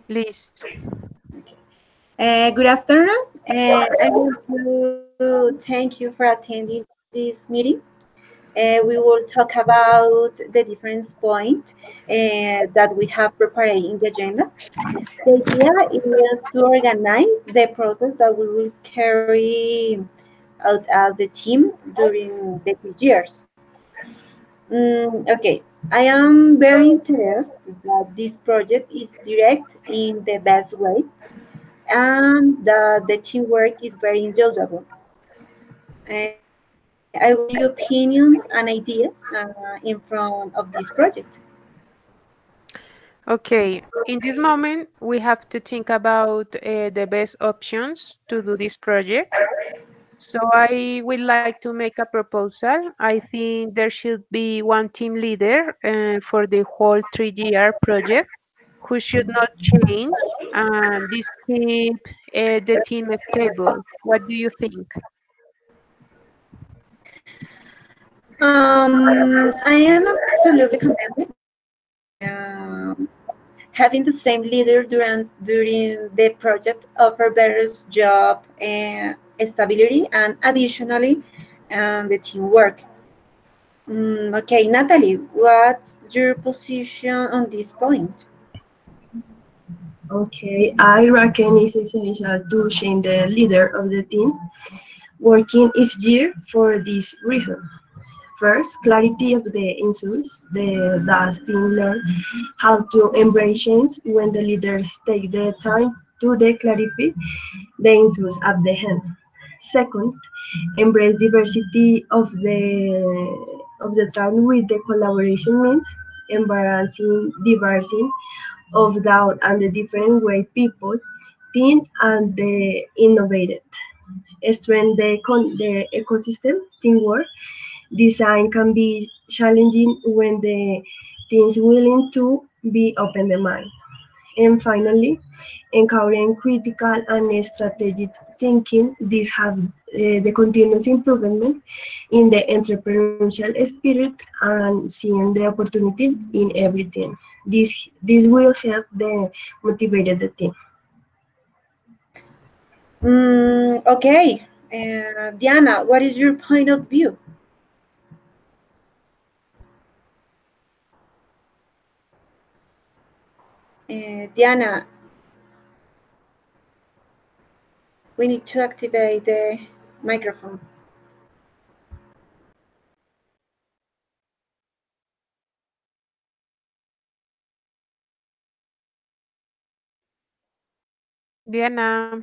List. Good afternoon. I want to thank you for attending this meeting. We will talk about the different points that we have prepared in the agenda. The idea is to organize the process that we will carry out as the team during the 2 years. Okay, I am very interested that this project is direct in the best way and that the teamwork is very enjoyable. I will your opinions and ideas in front of this project. Okay, in this moment, we have to think about the best options to do this project. So I would like to make a proposal. I think there should be one team leader for the whole 3-year project who should not change and this keep the team stable. What do you think? I am absolutely convinced. Having the same leader during the project offer better job stability and additionally the teamwork. Okay, Natalie, what's your position on this point? Okay, I reckon it's essential to change the leader of the team working each year for this reason. First, clarity of the issues. The team learn how to embrace change when the leaders take the time to clarify the issues at the hand. Second, embrace diversity of the time with the collaboration means embracing diversity of doubt and the different way people think and they innovated. Strengthen the ecosystem teamwork. Design can be challenging when the team is willing to be open the mind. And finally, encouraging critical and strategic thinking. This have the continuous improvement in the entrepreneurial spirit and seeing the opportunity in everything. This will help the motivated the team. Okay, Diana, what is your point of view? Diana, we need to activate the microphone. Diana,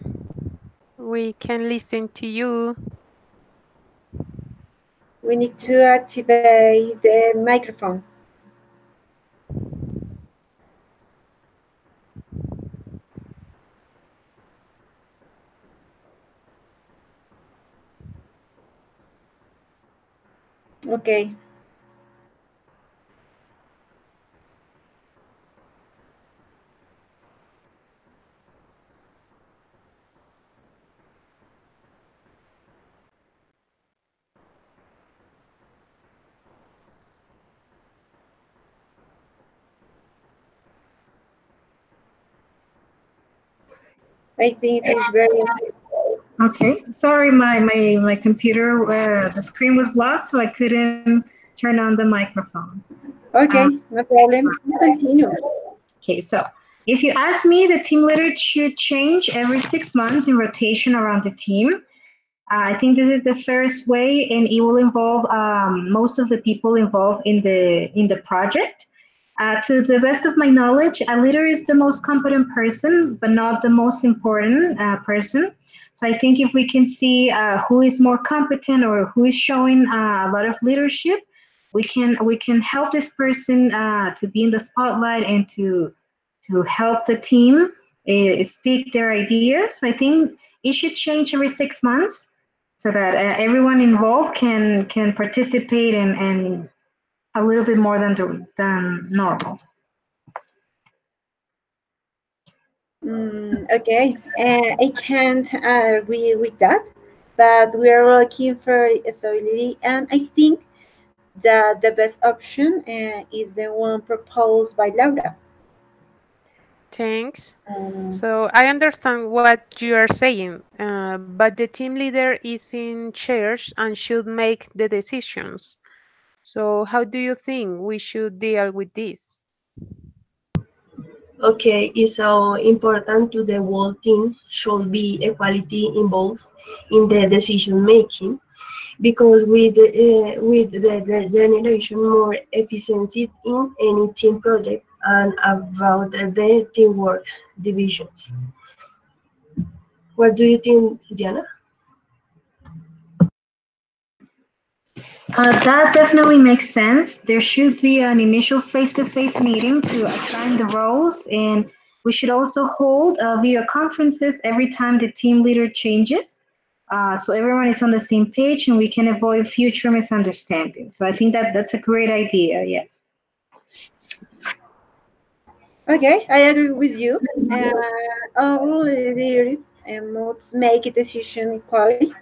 we can listen to you. We need to activate the microphone. Okay. I think it is very. Okay, sorry, my computer, the screen was blocked, so I couldn't turn on the microphone. Uh, Okay, no problem. Continue. okay, so if you ask me, the team leader should change every 6 months in rotation around the team. I think this is the first way, and it will involve most of the people involved in the project. To the best of my knowledge, a leader is the most competent person, but not the most important person. So I think if we can see who is more competent or who is showing a lot of leadership, we can help this person to be in the spotlight and to help the team speak their ideas. So I think it should change every 6 months so that everyone involved can participate and a little bit more than normal. Okay, I can't agree with that, but we are looking for stability, and I think that the best option is the one proposed by Laura. Thanks. So I understand what you are saying, but the team leader is in charge and should make the decisions. So how do you think we should deal with this? Okay, it's so important to the whole team should be equality involved in the decision making because with the generation more efficiency in any team project and about the teamwork divisions. What do you think, Diana? That definitely makes sense. There should be an initial face-to-face meeting to assign the roles, and we should also hold video conferences every time the team leader changes, so everyone is on the same page and we can avoid future misunderstandings. So I think that that's a great idea. Yes. Okay, I agree with you. All leaders must make a decision equally.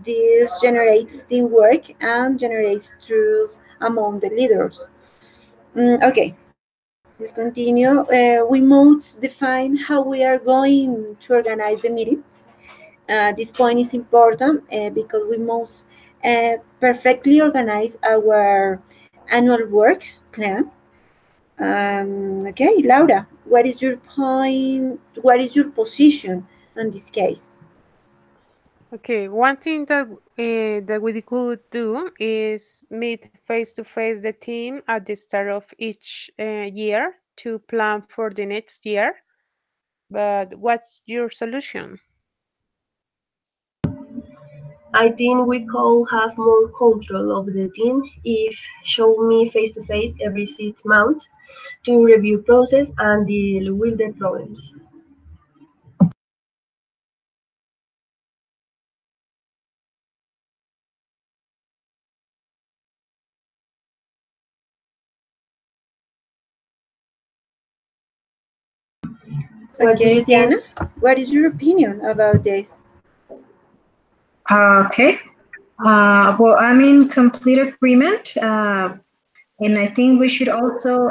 This generates teamwork and generates trust among the leaders. Okay, we'll continue. We must define how we are going to organize the meetings. This point is important because we must perfectly organize our annual work plan. Okay, Laura, what is your point? What is your position on this case? Okay, one thing that we could do is meet face to face the team at the start of each year to plan for the next year. But what's your solution? I think we could have more control of the team if show me face to face every 6 months to review process and deal with the problems. What do Okay, you think? Diana, what is your opinion about this? Okay. Well, I'm in complete agreement. And I think we should also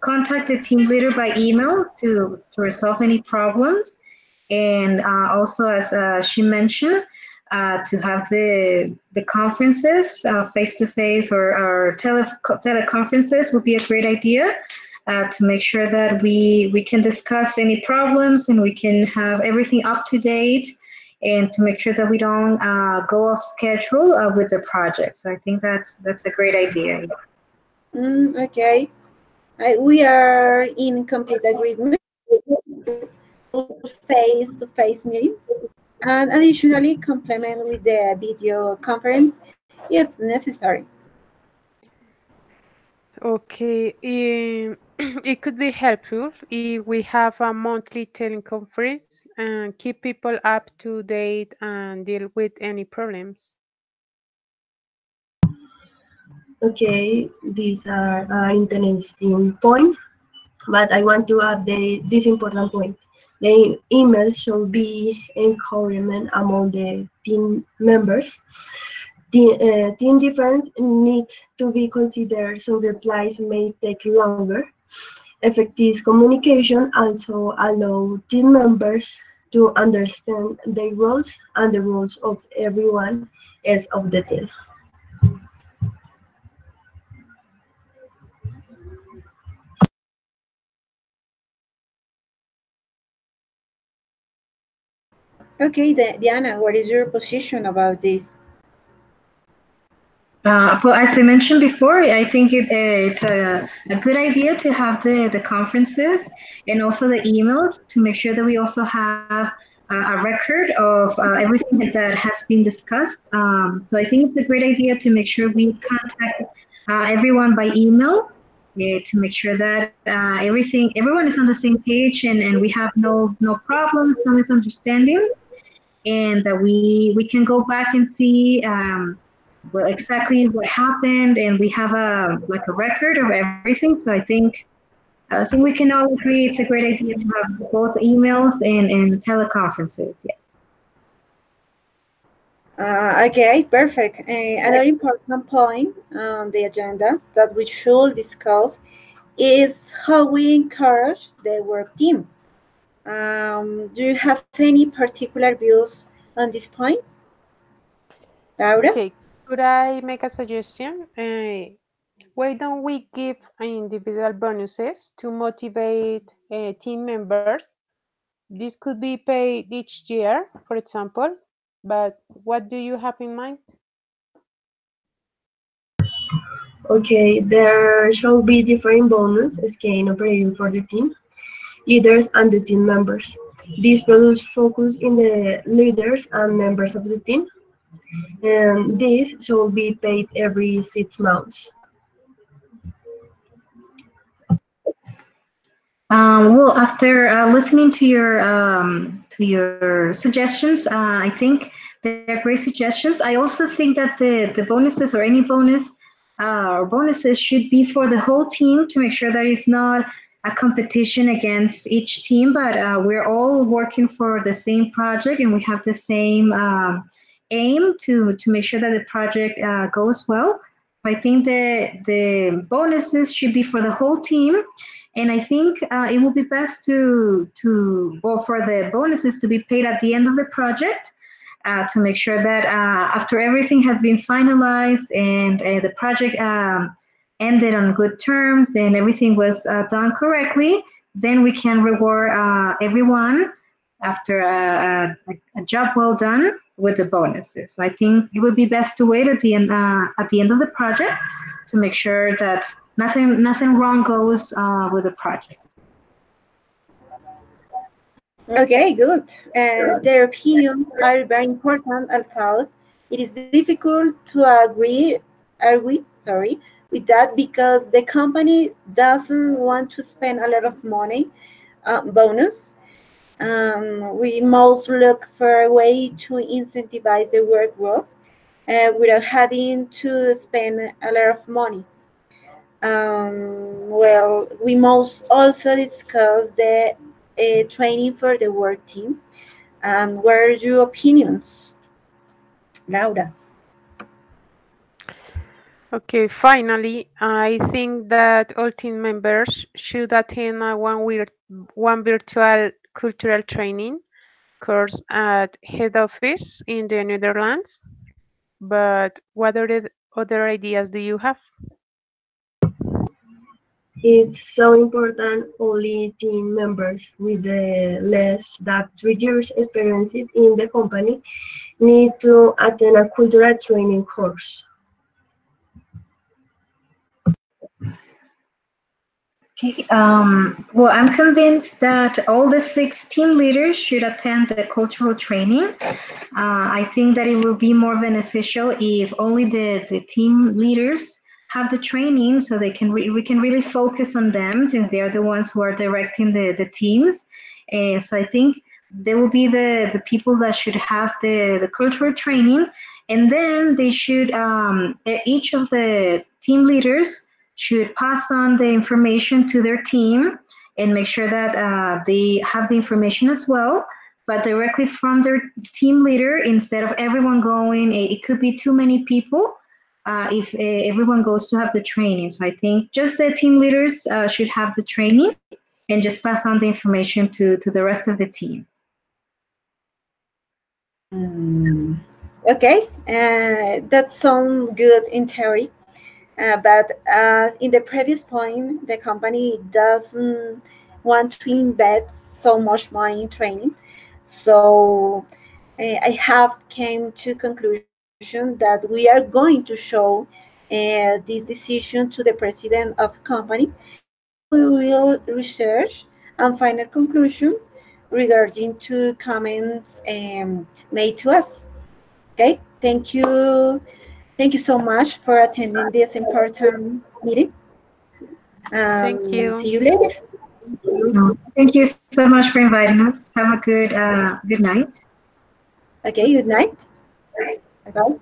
contact the team leader by email to resolve any problems. And also, as she mentioned, to have the conferences face to face or teleconferences would be a great idea to make sure that we can discuss any problems and we can have everything up to date and to make sure that we don't go off schedule with the project. So I think that's a great idea. Okay, we are in complete agreement. Face-to-face meetings, and additionally complement with the video conference if necessary. Okay, it could be helpful if we have a monthly teleconference and keep people up to date and deal with any problems. Okay, these are interesting point, but I want to update this important point. The email should be encouragement among the team members. Team difference need to be considered, so replies may take longer. Effective communication also allow team members to understand their roles and the roles of everyone else of the team. Okay, Diana, what is your position about this? Well, as I mentioned before, I think it's a good idea to have the conferences and also the emails to make sure that we also have a record of everything that has been discussed. So I think it's a great idea to make sure we contact everyone by email to make sure that everyone is on the same page and we have no problems, no misunderstandings, and that we can go back and see. Well, exactly what happened, and we have a like a record of everything. So I think we can all agree it's a great idea to have both emails and teleconferences. Yeah. Okay, perfect. Another important point on the agenda that we should discuss is how we encourage the work team. Do you have any particular views on this point, Laura? Okay, could I make a suggestion? Why don't we give individual bonuses to motivate team members? This could be paid each year, for example, but what do you have in mind? Okay, there shall be different bonus scheme operating for the team leaders and the team members. These products focus in the leaders and members of the team, and this should be paid every 6 months. Well, after listening to your suggestions, I think they're great suggestions. I also think that the bonuses or any bonus or bonuses should be for the whole team to make sure that it's not a competition against each team, but we're all working for the same project and we have the same aim to make sure that the project goes well. I think the bonuses should be for the whole team, and I think it will be best to well for the bonuses to be paid at the end of the project to make sure that after everything has been finalized and the project ended on good terms and everything was done correctly, then we can reward everyone after a job well done with the bonuses. So I think it would be best to wait at the end of the project to make sure that nothing wrong goes with the project. Okay, good. Their opinions are very important. I thought it is difficult to agree, with that because the company doesn't want to spend a lot of money bonus. We must look for a way to incentivize the work group without having to spend a lot of money. Well, we must also discuss the training for the work team. And what are your opinions, Laura? Okay, finally, I think that all team members should attend one virtual cultural training course at head office in the Netherlands. But what other ideas do you have? It's so important only team members with the less than 3 years experience in the company need to attend a cultural training course. Okay. Well, I'm convinced that all the 6 team leaders should attend the cultural training. I think that it will be more beneficial if only the team leaders have the training, so we can really focus on them since they are the ones who are directing the teams. So I think they will be the people that should have the cultural training, and then they should each of the team leaders should pass on the information to their team and make sure that they have the information as well, but directly from their team leader instead of everyone going. It could be too many people if everyone goes to have the training. So I think just the team leaders should have the training and just pass on the information to the rest of the team. Okay, that sounds good in theory. But in the previous point, the company doesn't want to invest so much money in training. So I have came to conclusion that we are going to show this decision to the president of the company. And we will research and final conclusion regarding to comments made to us. Okay, thank you. Thank you so much for attending this important meeting. Thank you. See you later. Thank you so much for inviting us. Have a good night. Okay, good night. Bye-bye.